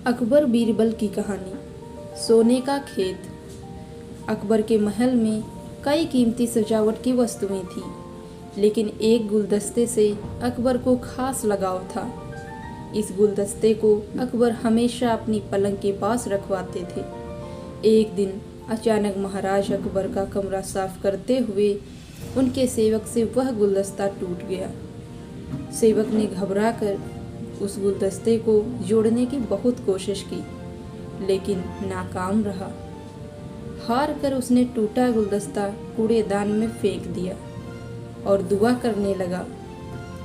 अकबर बीरबल की कहानी। सोने का खेत। अकबर के महल में कई कीमती सजावट की वस्तुएं थी, लेकिन एक गुलदस्ते से अकबर को खास लगाव था। इस गुलदस्ते को अकबर हमेशा अपनी पलंग के पास रखवाते थे। एक दिन अचानक महाराज अकबर का कमरा साफ करते हुए उनके सेवक से वह गुलदस्ता टूट गया। सेवक ने घबराकर उस गुलदस्ते को जोड़ने की बहुत कोशिश की, लेकिन नाकाम रहा। हार कर उसने टूटा गुलदस्ता कूड़ेदान में फेंक दिया और दुआ करने लगा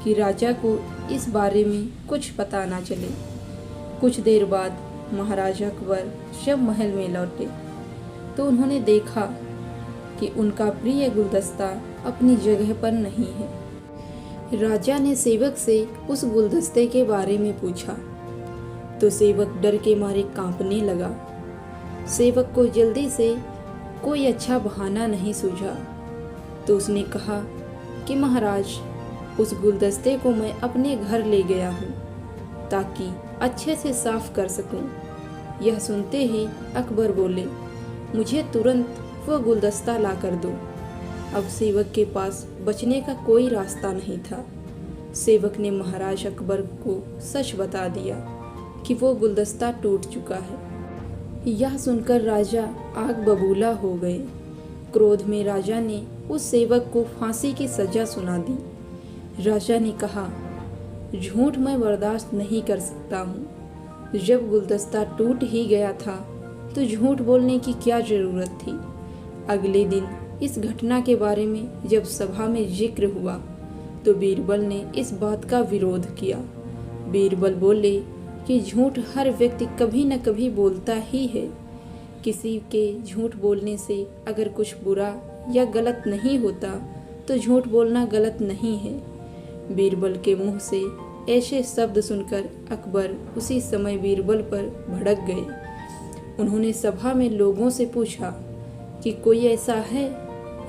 कि राजा को इस बारे में कुछ पता ना चले। कुछ देर बाद महाराजा अकबर जब महल में लौटे तो उन्होंने देखा कि उनका प्रिय गुलदस्ता अपनी जगह पर नहीं है। राजा ने सेवक से उस गुलदस्ते के बारे में पूछा तो सेवक डर के मारे कांपने लगा। सेवक को जल्दी से कोई अच्छा बहाना नहीं सूझा तो उसने कहा कि महाराज, उस गुलदस्ते को मैं अपने घर ले गया हूँ ताकि अच्छे से साफ कर सकूँ। यह सुनते ही अकबर बोले, मुझे तुरंत वह गुलदस्ता ला कर दो। अब सेवक के पास बचने का कोई रास्ता नहीं था। सेवक ने महाराज अकबर को सच बता दिया कि वो गुलदस्ता टूट चुका है। यह सुनकर राजा आग बबूला हो गए। क्रोध में राजा ने उस सेवक को फांसी की सजा सुना दी। राजा ने कहा, झूठ मैं बर्दाश्त नहीं कर सकता हूँ। जब गुलदस्ता टूट ही गया था तो झूठ बोलने की क्या जरूरत थी। अगले दिन इस घटना के बारे में जब सभा में जिक्र हुआ तो बीरबल ने इस बात का विरोध किया। बीरबल बोले कि झूठ हर व्यक्ति कभी न कभी बोलता ही है। किसी के झूठ बोलने से अगर कुछ बुरा या गलत नहीं होता तो झूठ बोलना गलत नहीं है। बीरबल के मुंह से ऐसे शब्द सुनकर अकबर उसी समय बीरबल पर भड़क गए। उन्होंने सभा में लोगों से पूछा कि कोई ऐसा है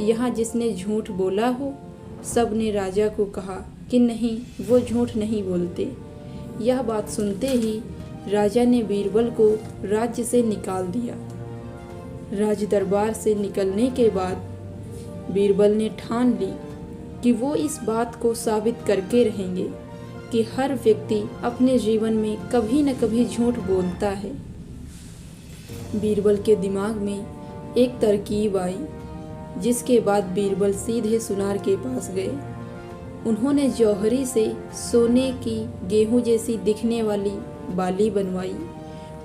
यहाँ जिसने झूठ बोला हो। सब ने राजा को कहा कि नहीं, वो झूठ नहीं बोलते। यह बात सुनते ही राजा ने बीरबल को राज्य से निकाल दिया। राज दरबार से निकलने के बाद बीरबल ने ठान ली कि वो इस बात को साबित करके रहेंगे कि हर व्यक्ति अपने जीवन में कभी न कभी झूठ बोलता है। बीरबल के दिमाग में एक तरकीब आई, जिसके बाद बीरबल सीधे सुनार के पास गए। उन्होंने जौहरी से सोने की गेहूं जैसी दिखने वाली बाली बनवाई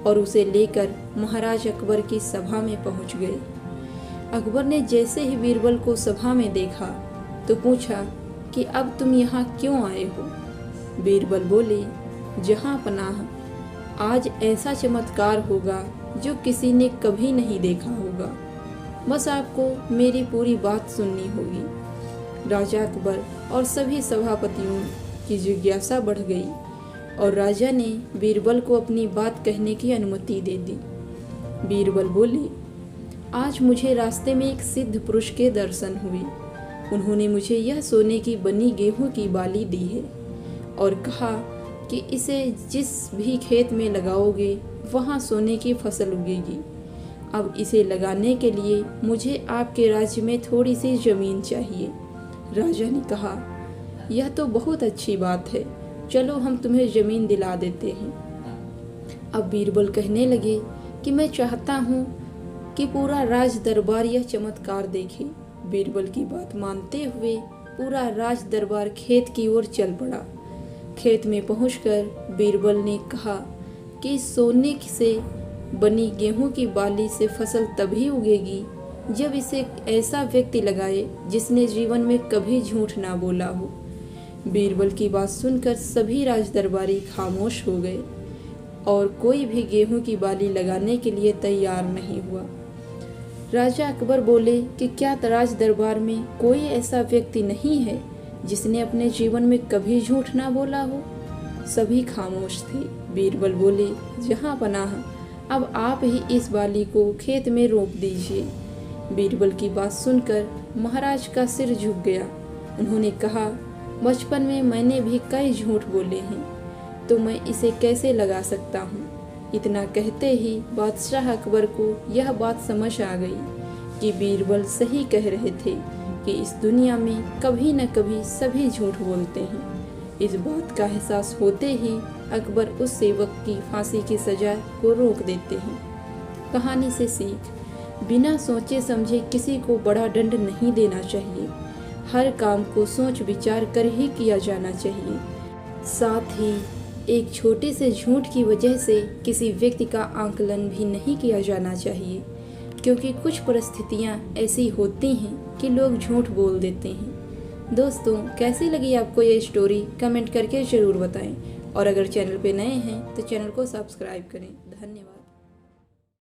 और उसे लेकर महाराज अकबर की सभा में पहुंच गए। अकबर ने जैसे ही बीरबल को सभा में देखा तो पूछा कि अब तुम यहाँ क्यों आए हो। बीरबल बोले, जहाँ पनाह, आज ऐसा चमत्कार होगा जो किसी ने कभी नहीं देखा होगा। बस आपको मेरी पूरी बात सुननी होगी। राजा अकबर और सभी सभापतियों की जिज्ञासा बढ़ गई और राजा ने बीरबल को अपनी बात कहने की अनुमति दे दी। बीरबल बोले, आज मुझे रास्ते में एक सिद्ध पुरुष के दर्शन हुए। उन्होंने मुझे यह सोने की बनी गेहूं की बाली दी है और कहा कि इसे जिस भी खेत में लगाओगे वहाँ सोने की फसल उगेगी। अब इसे लगाने के लिए मुझे आपके राज्य में थोड़ी सी जमीन चाहिए। राजा ने कहा, यह तो बहुत अच्छी बात है, चलो हम तुम्हें जमीन दिला देते हैं। अब बीरबल कहने लगे कि मैं चाहता हूँ कि पूरा राज दरबार यह चमत्कार देखे। बीरबल की बात मानते हुए पूरा राज दरबार खेत की ओर चल पड़ा। खेत में पहुंचकर बीरबल ने कहा कि सोने से बनी गेहूं की बाली से फसल तभी उगेगी जब इसे ऐसा व्यक्ति लगाए जिसने जीवन में कभी झूठ ना बोला हो। बीरबल की बात सुनकर सभी राज दरबारी खामोश हो गए और कोई भी गेहूं की बाली लगाने के लिए तैयार नहीं हुआ। राजा अकबर बोले कि क्या राज दरबार में कोई ऐसा व्यक्ति नहीं है जिसने अपने जीवन में कभी झूठ ना बोला हो। सभी खामोश थे। बीरबल बोले, जहाँ पनाह, अब आप ही इस बाली को खेत में रोप दीजिए। बीरबल की बात सुनकर महाराज का सिर झुक गया। उन्होंने कहा, बचपन में मैंने भी कई झूठ बोले हैं, तो मैं इसे कैसे लगा सकता हूँ। इतना कहते ही बादशाह अकबर को यह बात समझ आ गई कि बीरबल सही कह रहे थे कि इस दुनिया में कभी न कभी सभी झूठ बोलते हैं। इस बात का एहसास होते ही अकबर उस सेवक की फांसी की सजा को रोक देते हैं। कहानी से सीख, बिना सोचे समझे किसी को बड़ा दंड नहीं देना चाहिए। हर काम को सोच विचार कर ही किया जाना चाहिए। साथ ही एक छोटे से झूठ की वजह से किसी व्यक्ति का आकलन भी नहीं किया जाना चाहिए, क्योंकि कुछ परिस्थितियां ऐसी होती हैं कि लोग झूठ बोल देते हैं। दोस्तों, कैसी लगी आपको ये स्टोरी कमेंट करके ज़रूर बताएं, और अगर चैनल पे नए हैं तो चैनल को सब्सक्राइब करें। धन्यवाद।